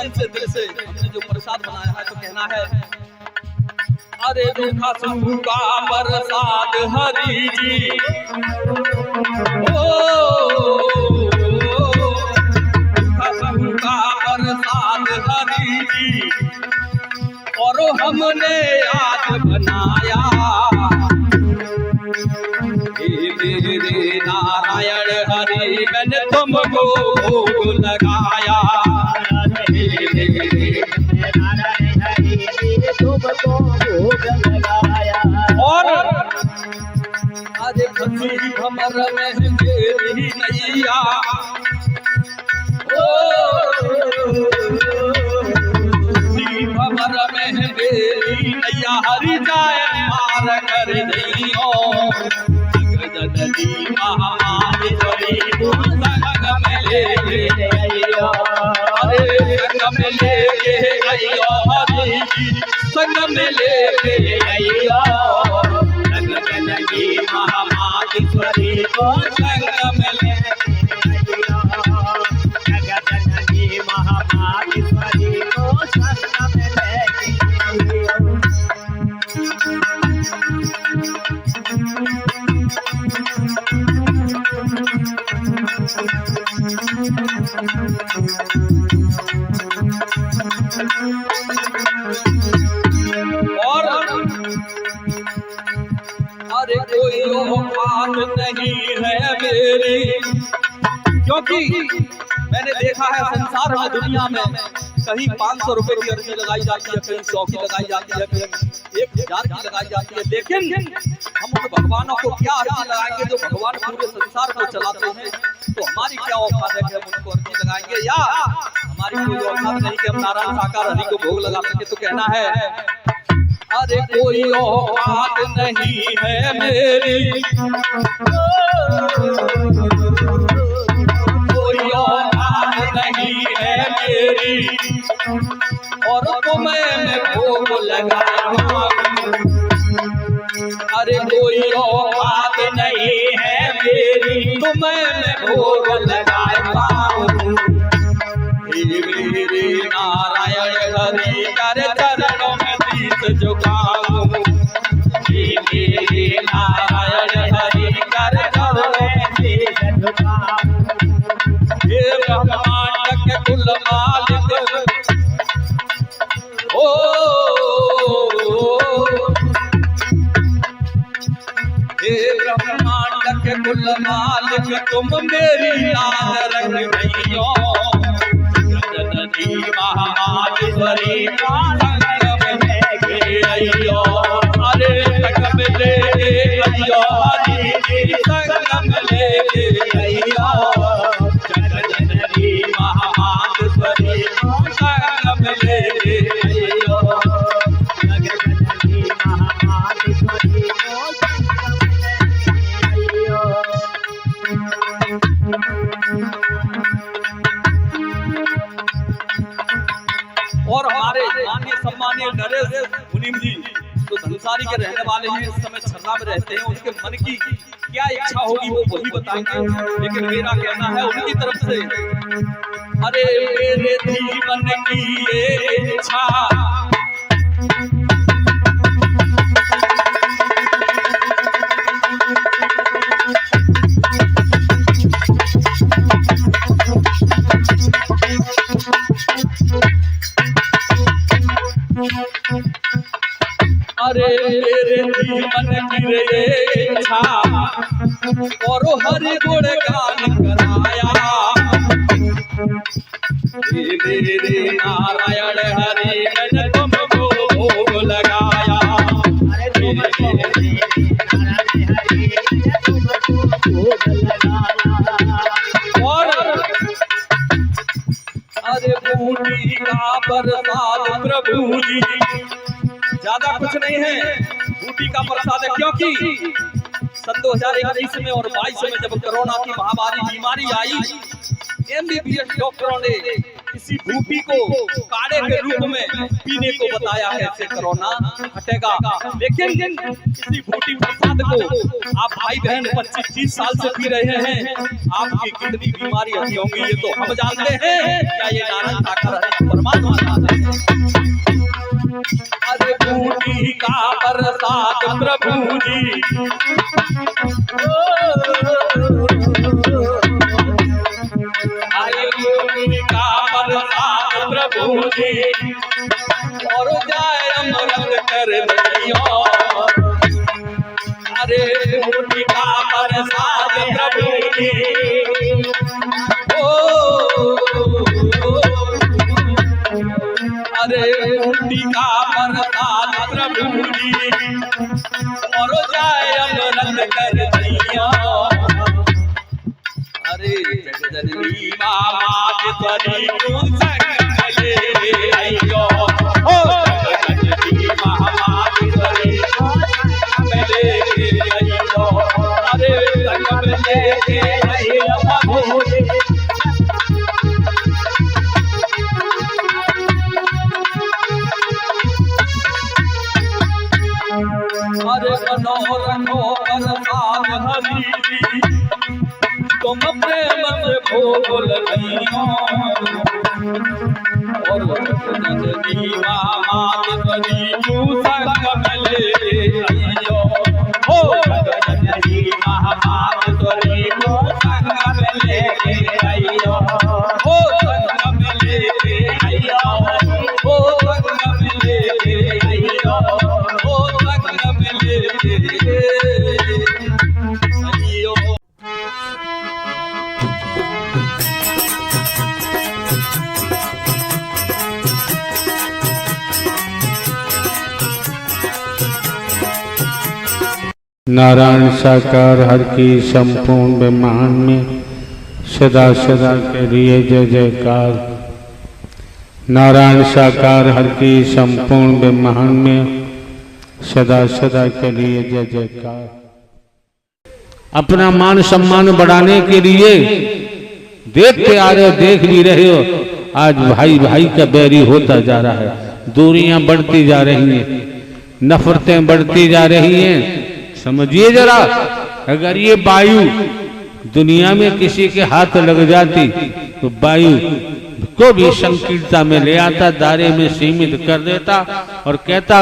मन से दिल से हमने जो प्रसाद बनाया है तो कहना है, अरे रूखा सूखा प्रसाद हरि जी, ओ रूखा सूखा प्रसाद हरि जी, और हमने आज बनाया, मेरे नारायण हरि मैंने तुमको भोग लगाया, तुमको भोग लगाया। और अरे फंसी भमर में मेरी नैया, ओ भमर में मेरी नैया, हरि जाए मार कर दियो, जगदली महामारी संग में लेके आइयो, अरे संग में लेके आइयो हरि जी, संग में लेके आइयो, जगदली महामारी को संग में लेके आइयो, जगदली महामारी को संग में लेके आइयो। और अरे कोई औकात नहीं है मेरी, क्योंकि मैंने देखा है संसार में दुनिया में कहीं 500 रुपए की अर्जी लगाई जाती है, कहीं 100 की लगाई जाती है, कहीं 1000 की लगाई जाती है, लेकिन हम उन भगवानों को क्या अर्जी लगाएंगे जो भगवान पूरे संसार को चलाते हैं, तो हमारी क्या औकात है कि हम उनको अर्जी लगाएंगे, या हमारी कोई औकात नहीं कि हम नारायण साकार हरि को भोग लगा सके। तो कहना है, अरे कोई औकात नहीं है मेरी, कोई औकात नहीं है मेरी, और तुम्हें मैं भोग लगाऊं, अरे कोई औकात नहीं है मेरी, तुम्हें मैं भोग लगाऊं, मेरे नारायण हरि कर चरणों में शीश झुकाऊं, मेरे नारायण हरि कर चरणों में शीश झुकाऊं, हे ब्रह्मांड के कुल मालिक, ओ हे ब्रह्मांड के कुल मालिक, तुम मेरी लाज रंग गइयो, जगदली महामारी का संग में लेके आइयो, अरे संग में लेके आइयो हरि जी, संग में लेके आइयो, जगदली महामारी का संग में लेके आइयो, जगदली महामारी को संग में आइयो। और हमारे माननीय सम्मानीय नरेश मुनीम जी तो धनसारी के रहने वाले हैं, इस समय छर्रा में रहते हैं, उनके मन की क्या इच्छा होगी वो वही बताएंगे, लेकिन मेरा कहना है उनकी तरफ से, अरे मेरे जीवन की ये इच्छा, अरे मेरे जीवन की ये इच्छा, और हरि गुण गान कराया, मेरे नारायण हरि मैंने तुमको भोग लगाया, और अरे बूटी का प्रसाद प्रभु जी, ज्यादा कुछ नहीं है, बूटी का प्रसाद है, क्योंकि सन 2021 में और 22 में जब कोरोना की महामारी बीमारी आई, MBBS डॉक्टरों ने इस इसी बूटी को काढ़े के रूप में पीने को बताया, कैसे कोरोना हटेगा। लेकिन इसी बूटी प्रसाद को आप भाई बहन 25-30 साल से पी रहे हैं, आपकी कितनी बीमारी हटी होंगी ये तो हम जानते हैं। क्या ये नारायण ठाकर है, परमात्मा जानते हैं। अरे बूटी का प्रसाद प्रभु जी, अरे बूटी का प्रसाद प्रभु जी, और जाए अमृत कर दियो। अरे बूटी का प्रसाद प्रभु जी, अरे बूटी का प्रसाद प्रभु जी, और जाए अमृत कर दियो। अरे जगदली महामातेश्वरी को संग ले आइयो, ओ जगदली महामातेश्वरी को संग ले आइयो। अरे संग ले आइयो भोले, अरे मनोरंगो प्रसाद हरि जी, तुम प्रेम से भोल लियो। और जगदली महामातेश्वरी को संग में ले आइयो, ओ जगदली महामातेश्वरी को संग में ले आइयो, ओ संग में ले आइयो, ओ संग में ले आइयो, ओ संग में ले आइयो। नारायण साकार हर की संपूर्ण ब्रह्मांड में सदा सदा के लिए जय जयकार। नारायण साकार हर की संपूर्ण ब्रह्मांड में सदा सदा के लिए जय जयकार। अपना मान सम्मान बढ़ाने के लिए देखते आ रहे हो, देख भी रहे हो, आज भाई भाई का बैरी होता जा रहा है, दूरियां बढ़ती जा रही हैं, नफरतें बढ़ती जा रही हैं। समझिए जरा, अगर ये वायु दुनिया में किसी के हाथ लग जाती तो वायु को भी संकीर्णता में ले आता, दायरे में सीमित कर देता और कहता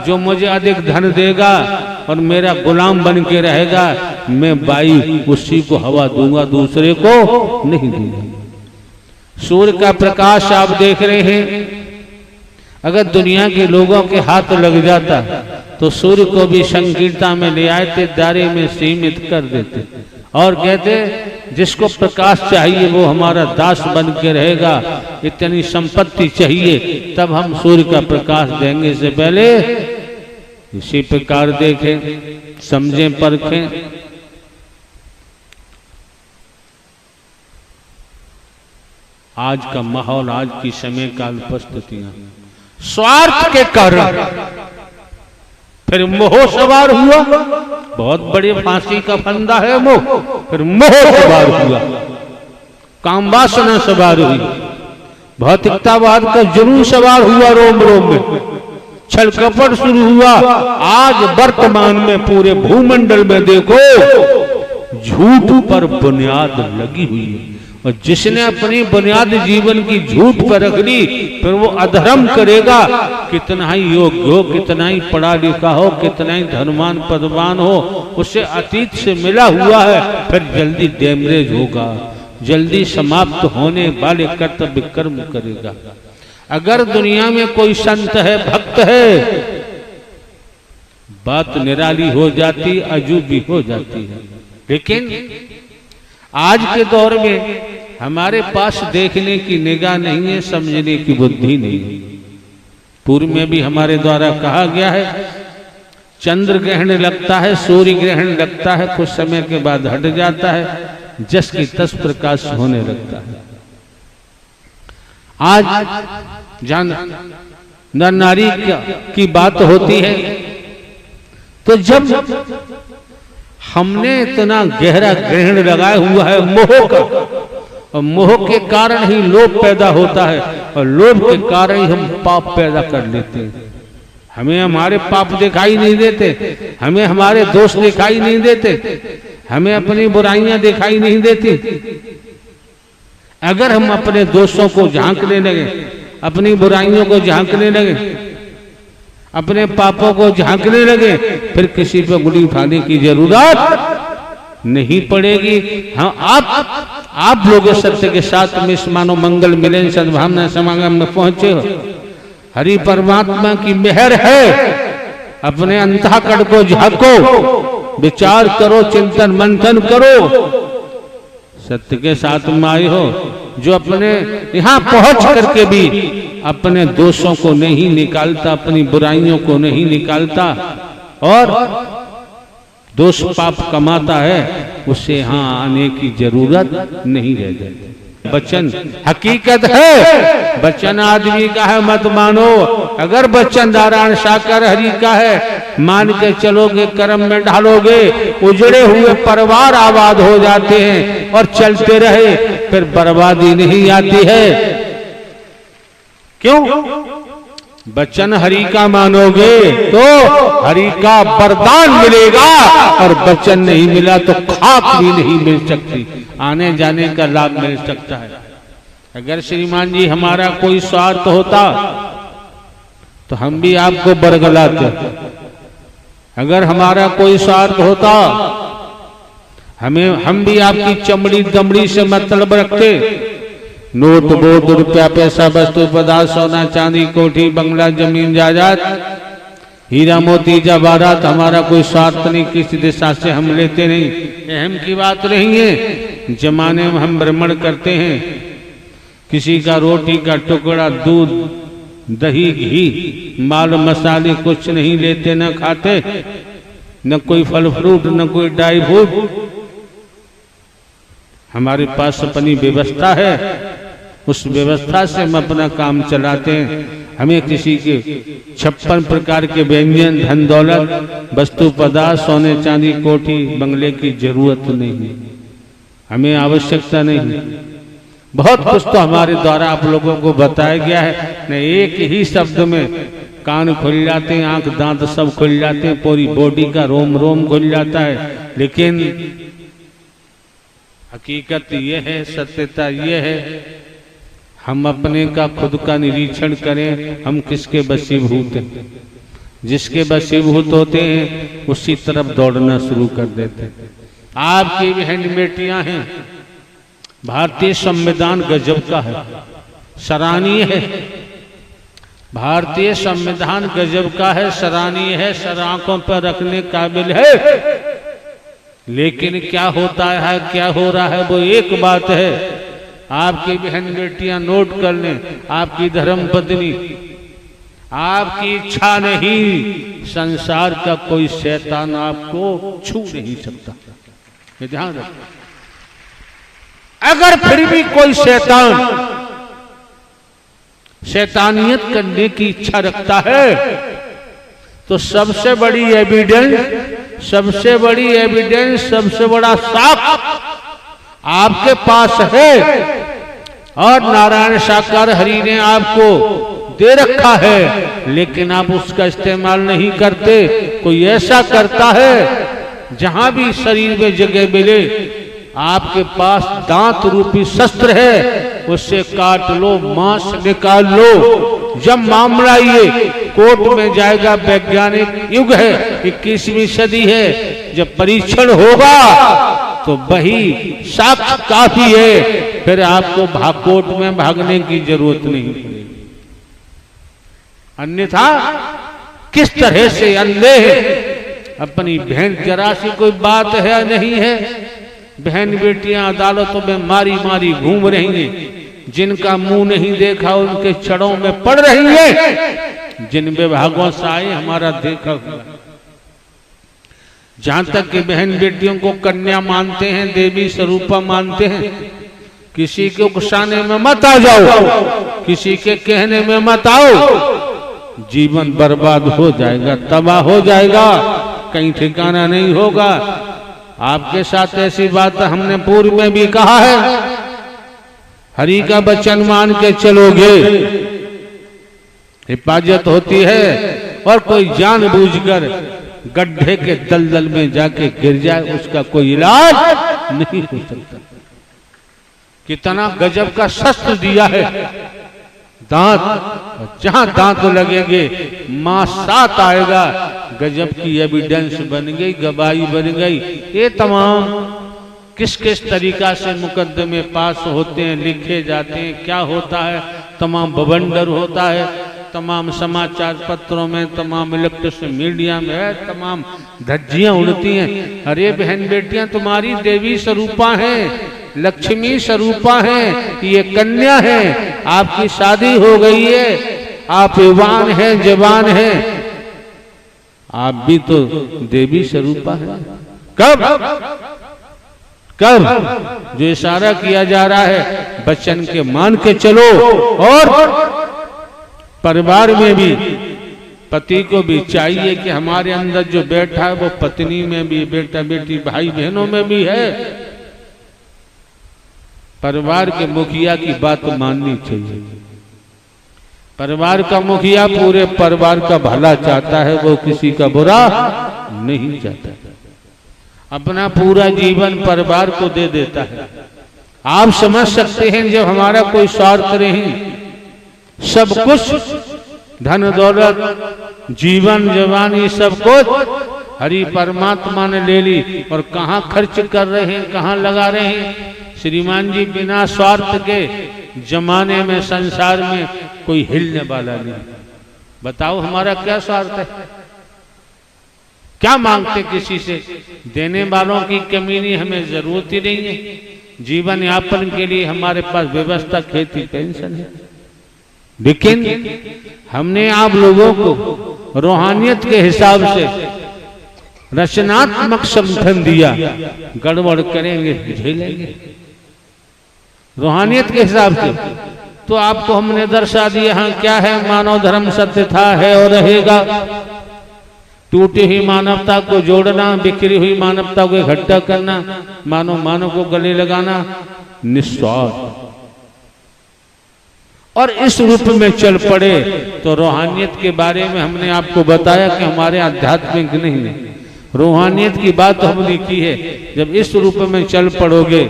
जो मुझे अधिक धन देगा और मेरा गुलाम बन के रहेगा, मैं वायु उसी को हवा दूंगा, दूसरे को नहीं दूंगा। सूर्य का प्रकाश आप देख रहे हैं, अगर दुनिया के लोगों के हाथ लग जाता तो सूर्य को भी संकीर्णता में ले आते, दायरे में सीमित कर देते और कहते जिसको प्रकाश चाहिए वो हमारा दास बन के रहेगा, इतनी संपत्ति चाहिए तब हम सूर्य का प्रकाश देंगे। से पहले इसी प्रकार देखें, समझें, परखें। आज का माहौल, आज की समय काल परिस्थितियां स्वार्थ के कारण फिर मोह सवार हुआ, बहुत बड़ी फांसी का फंदा है मोह, फिर मोह सवार हुआ, काम वासना सवार हुई, भौतिकतावाद का जुनून सवार हुआ, रोम रोम में छल कपट शुरू हुआ। आज वर्तमान में पूरे भूमंडल में देखो झूठ पर बुनियाद लगी हुई है, और जिसने अपनी बुनियाद जीवन की झूठ पर रख ली फिर वो अधर्म करेगा। कितना ही योग्य हो, कितना ही पढ़ा लिखा हो, कितना ही धनवान पदवान हो, उससे अतीत से मिला हुआ है, फिर जल्दी डैमेज होगा, जल्दी समाप्त होने वाले कर्तव्य कर्म करेगा। अगर दुनिया में कोई संत है, भक्त है, बात निराली हो जाती, अजूबी हो जाती है। लेकिन आज के दौर में हमारे पास देखने की निगाह नहीं है, समझने की बुद्धि नहीं है। पूर्व में भी हमारे द्वारा कहा गया है, चंद्र ग्रहण लगता है, सूर्य ग्रहण लगता है, कुछ समय के बाद हट जाता है, जस की तस प्रकाश होने लगता है। आज जान नर नारी की बात होती है, तो जब हमने इतना गहरा ग्रहण लगाया हुआ है मोह का, और मोह के कारण ही लोभ पैदा होता है और लोभ के कारण ही हम पाप पैदा कर लेते हैं। हमें हमारे पाप दिखाई नहीं देते, हमें हमारे दोष दिखाई नहीं देते, हमें अपनी बुराइयां दिखाई नहीं देती। अगर हम अपने दोषों को झांकने लगे, अपनी बुराइयों को झांकने लगे, अपने पापों को झांकने लगे, फिर किसी पे उंगली उठाने की जरूरत नहीं पड़ेगी। हाँ, आप लोग सत्य के साथ में इस मानव मंगल मिलन सद्भावना समागम में पहुंचे हो। हरि परमात्मा की मेहर है। अपने अंतःकरण को झांको, विचार करो, चिंतन मंथन करो, सत्य के साथ में आए हो। जो अपने यहाँ पहुंच करके भी अपने दोषों को नहीं निकालता, अपनी बुराइयों को नहीं निकालता और दोष पाप कमाता है, उसे यहाँ आने की जरूरत नहीं रह जाती। वचन हकीकत है, वचन आदमी का है मत मानो। अगर वचन नारायण साकार हरि का है, मान के चलोगे, कर्म में ढालोगे, उजड़े हुए परिवार आबाद हो जाते हैं और चलते रहे, फिर बर्बादी नहीं आती है। क्यों? वचन हरि का मानोगे तो हरि का वरदान मिलेगा, और वचन नहीं मिला तो खाक भी नहीं मिल सकती, आने जाने का लाभ मिल सकता है। अगर श्रीमान जी हमारा कोई स्वार्थ होता तो हम भी आपको बरगलाते। अगर हमारा कोई स्वार्थ होता, हम भी आपकी चमड़ी दमड़ी से मतलब रखते। नोट बोट रुपया पैसा वस्तु पदार्थ सोना चांदी कोठी बंगला जमीन जायदाद हीरा मोती जवाहरात, हमारा कोई स्वार्थ नहीं, किसी दिशा से हम लेते नहीं। अहम की बात नहीं है। जमाने में हम भ्रमण करते हैं, किसी का रोटी का टुकड़ा, दूध, दही, घी, माल मसाले कुछ नहीं लेते, न खाते, न कोई फल फ्रूट, न कोई ड्राई फ्रूट। हमारे पास अपनी व्यवस्था है, उस व्यवस्था से हम अपना काम चलाते हैं। हमें किसी के 56 प्रकार के व्यंजन, धन दौलत, वस्तु पदार्थ, सोने चांदी कोठी बंगले की जरूरत नहीं, हमें आवश्यकता नहीं। बहुत कुछ तो हमारे द्वारा आप लोगों को बताया गया है न, एक ही शब्द में कान खुल जाते हैं, आंख दांत सब खुल जाते हैं, पूरी बॉडी का रोम रोम खुल जाता है। लेकिन हकीकत ये है, सत्यता ये है, हम अपने का खुद का निरीक्षण करें, हम किसके वशीभूत हैं। जिसके वशीभूत होते हैं उसी तरफ दौड़ना शुरू कर देते हैं। आपकी बहन बेटियां हैं, भारतीय संविधान गजब का है, सराहनीय है। भारतीय संविधान गजब का है, सराहनीय है, सर आंखों पर रखने काबिल है। लेकिन क्या होता है, क्या हो रहा है, वो एक बात है। आपकी बहन बेटियां नोट कर लें, आपकी धर्म पत्नी, आपकी इच्छा नहीं, संसार का कोई शैतान आपको छू नहीं सकता, ये ध्यान रखें। अगर फिर भी कोई शैतानियत करने की इच्छा रखता है तो सबसे बड़ी एविडेंस, सबसे बड़ा साक्ष्य आपके पास है, और नारायण साकार हरि ने आपको दे रखा है, लेकिन आप उसका इस्तेमाल नहीं करते। कोई ऐसा करता है, जहां भी शरीर में जगह मिले, आपके पास दांत रूपी शस्त्र है, उससे काट लो, मांस निकाल लो। जब मामला ये कोर्ट में जाएगा, वैज्ञानिक युग है, 21वीं सदी है, जब परीक्षण होगा तो वही साक्ष्य काफी है, फिर आपको कोर्ट में भागने की जरूरत नहीं पड़ेगी। अन्यथा किस तरह से अंधे हैं। अपनी बहन, जरा सी कोई बात है या नहीं है, बहन बेटियां अदालतों में मारी मारी घूम रही हैं, जिनका मुंह नहीं देखा उनके छड़ों में पड़ रही है। जिन विभागों से आए हमारा देखा हुआ, जहां तक कि बहन बेटियों को कन्या मानते हैं, देवी स्वरूपा मानते हैं, किसी के उकसाने में मत आ जाओ, किसी के कहने में मत आओ, जीवन बर्बाद हो जाएगा, तबाह हो जाएगा, कहीं ठिकाना नहीं होगा। आपके साथ ऐसी बात हमने पूर्व में भी कहा है, हरि का वचन मान के चलोगे हिफाजत होती है, और कोई जानबूझकर गड्ढे के दलदल में जाके गिर जाए उसका कोई इलाज नहीं हो सकता। कितना गजब का शस्त्र दिया है दांत, जहां दांत लगेंगे मां साथ आएगा। गजब की एविडेंस बन गई, गवाही बन गई। ये तमाम किस किस तरीका से मुकदमे पास होते हैं, लिखे जाते हैं, क्या होता है, तमाम बवंडर होता है, तमाम समाचार पत्रों में, तमाम इलेक्ट्रॉनिक मीडिया में है, तमाम धज्जियां उड़ती हैं। अरे बहन बेटियां तुम्हारी देवी स्वरूपा हैं, लक्ष्मी स्वरूपा हैं, ये कन्या है, आपकी शादी हो गई है, आप युवान हैं, जवान हैं, आप भी तो देवी स्वरूपा हैं। कब कब जो इशारा किया जा रहा है वचन के मान के चलो। और परिवार में भी पति को भी चाहिए कि हमारे अंदर जो बैठा है वो पत्नी में भी, बेटा बेटी भाई बहनों में भी है। परिवार के मुखिया की बात माननी चाहिए। परिवार का मुखिया पूरे परिवार का भला चाहता है, वो किसी का बुरा नहीं चाहता। अपना पूरा जीवन परिवार को दे देता है। आप समझ सकते हैं जब हमारा कोई स्वार्थ नहीं, सब कुछ धन दौलत जीवन जवानी सब कुछ हरि परमात्मा ने ले ली, और कहाँ खर्च कर रहे हैं, कहाँ लगा रहे हैं। श्रीमान जी बिना स्वार्थ के जमाने में संसार में कोई हिलने वाला नहीं। बताओ हमारा क्या स्वार्थ है, क्या मांगते किसी से? देने वालों की कमी नहीं, हमें जरूरत ही नहीं है। जीवन यापन के लिए हमारे पास व्यवस्था खेती पेंशन है, लेकिन हमने आप लोगों को रूहानियत के हिसाब से रचनात्मक समर्थन दिया। गड़बड़ करेंगे झेलेंगे रूहानियत के हिसाब से। तो आपको हमने दर्शा दिया हाँ क्या है, मानव धर्म सत्य था, है और रहेगा। टूटी हुई मानवता को जोड़ना, बिखरी हुई मानवता को इकट्ठा करना, मानव को गले लगाना, निस्वार्थ। और इस रूप में चल पड़े तो रूहानियत के बारे में हमने आपको बताया कि हमारे आध्यात्मिक नहीं है, रूहानियत की बात हमने की है। जब इस रूप में चल पड़ोगे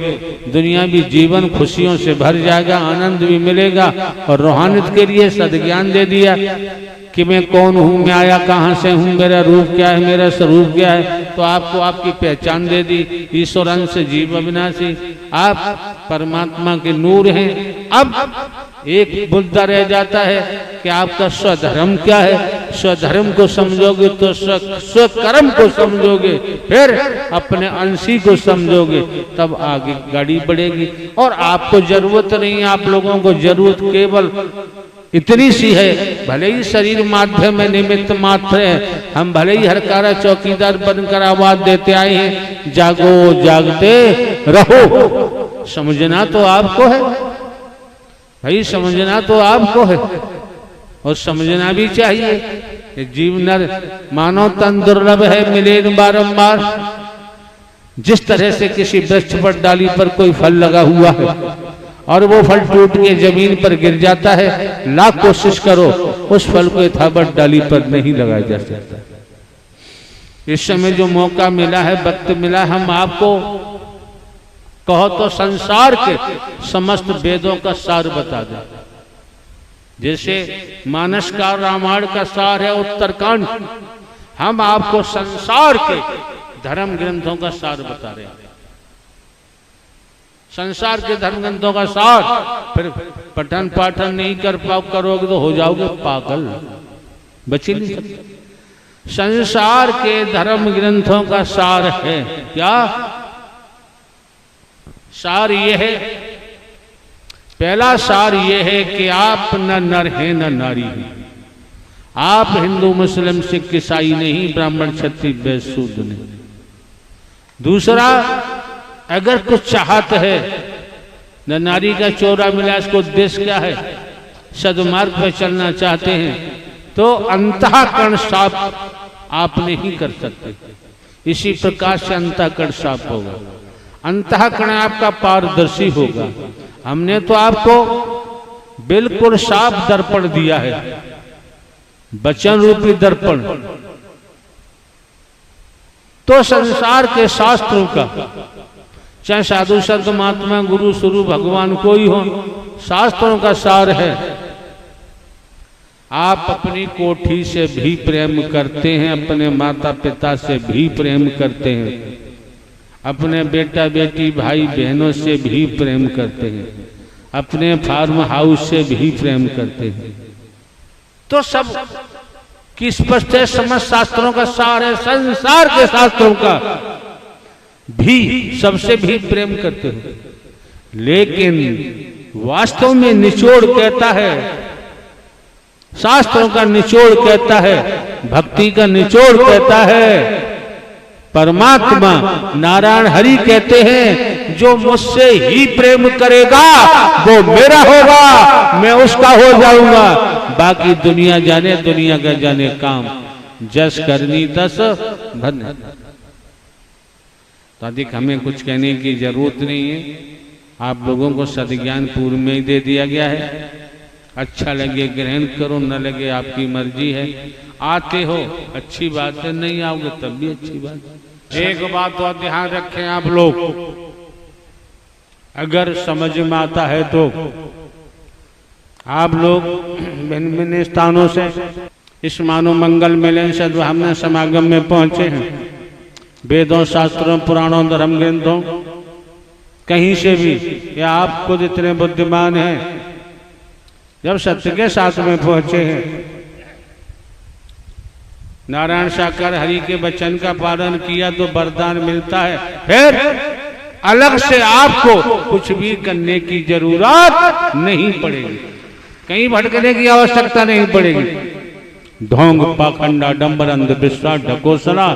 दुनियावी जीवन खुशियों से भर जाएगा, आनंद भी मिलेगा। और रूहानियत के लिए सद्ज्ञान दे दिया कि मैं कौन हूँ, मैं आया कहाँ से हूँ, मेरा रूप क्या है, मेरा स्वरूप क्या है। तो आपको आपकी पहचान दे दी, ईश्वर अंश जीव अविनाशी, आप परमात्मा के नूर हैं। अब एक मुद्दा रह जाता है कि आपका स्वधर्म क्या है। स्वधर्म को समझोगे तो स्वकर्म को समझोगे, फिर अपने अंशी को समझोगे, तब आगे गाड़ी बढ़ेगी। और आपको जरूरत नहीं, आप लोगों को जरूरत केवल इतनी सी है, भले ही शरीर माध्यम में निमित्त मात्र है, हम भले ही हरकारा चौकीदार बनकर आवाज देते आए हैं, जागो जागते रहो। समझना तो आपको है भाई, समझना तो आपको है, और समझना भी चाहिए। जीव नर मानव तन दुर्लभ है, मिले बारंबार। जिस तरह से किसी वृक्ष पर डाली पर कोई फल लगा हुआ है और वो फल टूट के जमीन पर गिर जाता है, लाख कोशिश करो उस फल को यथावत डाली पर नहीं लगाया जा सकता। इस समय जो मौका मिला है, वक्त मिला, हम आपको कहो तो संसार के समस्त वेदों का सार बता दें। जैसे मानस का रामायण का सार है उत्तरकांड, हम आपको संसार के धर्म ग्रंथों का सार बता रहे हैं। संसार के धर्म ग्रंथों का सार, फिर पठन पाठन नहीं करोगे तो हो जाओगे पागल, बच ही नहीं सकते। संसार के धर्म ग्रंथों का सार है क्या? सार ये है, पहला सार ये है कि आप न नर हैं न नारी हैं। आप हिंदू मुस्लिम सिख ईसाई नहीं, ब्राह्मण क्षत्रिय वैश्य शूद्र नहीं। दूसरा, अगर कुछ चाहत है, न नारी का चोरा मिला, इसको उद्देश्य क्या है, सदमार्ग पर चलना चाहते हैं, तो अंतःकरण साफ आप नहीं कर सकते। इसी प्रकार से अंतःकरण साफ होगा, अंतःकरण आपका पारदर्शी होगा, हमने तो आपको बिल्कुल साफ दर्पण दिया है, वचन रूपी दर्पण। तो संसार के शास्त्रों का, चाहे साधु संत महात्मा गुरु स्वरूप भगवान कोई हो, शास्त्रों का सार है। आप अपनी कोठी से भी प्रेम करते हैं, अपने माता पिता से भी प्रेम करते हैं, अपने बेटा बेटी भाई बहनों से भी प्रेम करते हैं, अपने फार्म हाउस से भी प्रेम करते हैं। तो सब की स्पष्ट है, समस्त शास्त्रों का सार है, संसार के शास्त्रों का भी सबसे भी प्रेम करते हो। लेकिन वास्तव में निचोड़ कहता है, शास्त्रों का निचोड़ कहता है, भक्ति का निचोड़ कहता है, परमात्मा नारायण हरि कहते हैं, जो मुझसे ही प्रेम करेगा वो मेरा होगा, मैं उसका हो जाऊंगा। बाकी दुनिया जाने, दुनिया का जाने काम, जस करनी तस धन्य। तो अधिक हमें कुछ कहने की जरूरत नहीं है, आप लोगों को सद्ज्ञान पूर्व में ही दे दिया गया है। अच्छा लगे ग्रहण करो, न लगे आपकी मर्जी है। आते हो अच्छी बात है, नहीं आओगे तब भी अच्छी बात है। एक बात तो ध्यान रखें आप लोग, अगर समझ में आता है तो आप लोग भिन्न भिन्न स्थानों से इस मानव मंगल मिलन सद्भावना समागम में पहुंचे हैं। वेदों शास्त्रों पुराणों धर्म ग्रंथों कहीं से भी, या आप खुद इतने बुद्धिमान हैं, जब सत्य के साथ में पहुंचे हैं, नारायण साकार हरि के वचन का पालन किया तो वरदान मिलता है। फिर अलग से आपको कुछ भी करने की जरूरत नहीं पड़ेगी, कहीं भटकने की आवश्यकता नहीं पड़ेगी। ढोंग पाखंड आडंबर अंधविश्वास ढकोसला,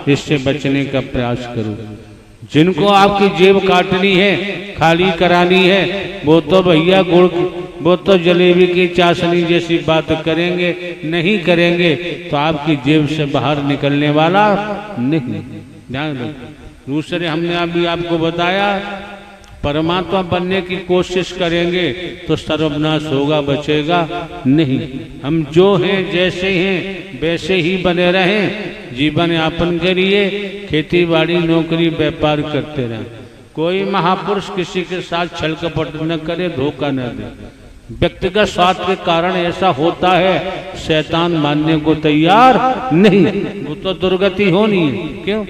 इससे बचने का प्रयास करो। जिनको आपकी जेब काटनी है, खाली करानी है, वो तो भैया गुड़, वो तो जलेबी की चाशनी जैसी बात करेंगे, नहीं करेंगे तो आपकी जेब से बाहर निकलने वाला नहीं। ध्यान रखो। दूसरे हमने अभी आपको बताया, परमात्मा बनने की कोशिश करेंगे तो सर्वनाश होगा, बचेगा नहीं। हम जो हैं जैसे हैं वैसे ही बने रहें, जीवन यापन के लिए खेती बाड़ी नौकरी व्यापार करते रहें। कोई महापुरुष किसी के साथ छल कपट न करे, धोखा न दे। व्यक्तिगत स्वार्थ के कारण ऐसा होता है, शैतान मानने को तैयार नहीं, वो तो दुर्गति होनी है। क्यों?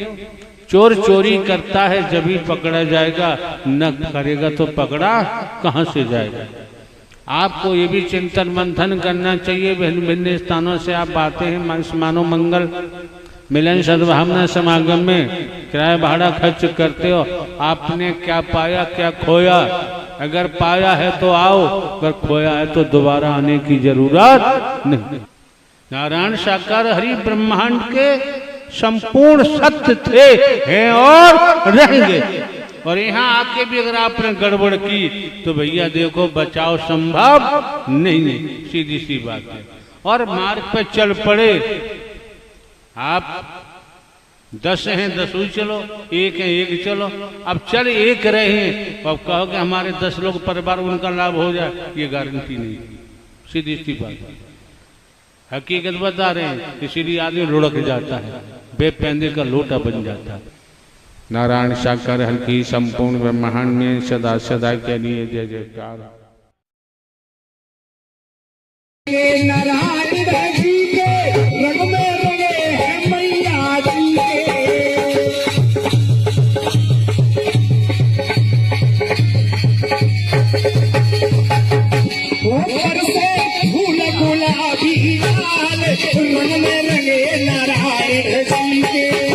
चोर चोरी करता है जब ही पकड़ा जाएगा, न करेगा तो पकड़ा कहां से जाएगा। आपको ये भी चिंतन मंथन करना चाहिए। भिन्न भिन्न स्थानों से आप आते हैं, मानव मंगल मिलन सद्भावना समागम में किराया भाड़ा खर्च करते हो। आपने क्या पाया क्या खोया? अगर पाया है तो आओ, अगर खोया है तो दोबारा आने की जरूरत नहीं। नारायण साकार हरि ब्रह्मांड के संपूर्ण सत्य थे, हैं और रहेंगे। और यहाँ आके भी अगर आपने गड़बड़ की तो भैया देखो बचाव संभव नहीं, सीधी सी बात है। और मार्ग पे चल पड़े, आप 10 हैं 10 ही चलो, 1 है 1 चलो। अब चल 1 रहे हैं, अब कहो कि हमारे 10 लोग परिवार उनका लाभ हो जाए, ये गारंटी नहीं, सीधी सी बात है। हकीकत बता रहे हैं, इसीलिए आदमी लुढ़क जाता है, बेपैंदे का लोटा बन जाता है। नारायण साकार हरि की संपूर्ण ब्रह्मांड में सदा सदा के लिए जय जयकार। नारायण जी के रंग में रंगे हैं मैया जी ऊपर से फूल गुलाबी लाल रंग में रंगे नारायण जी के।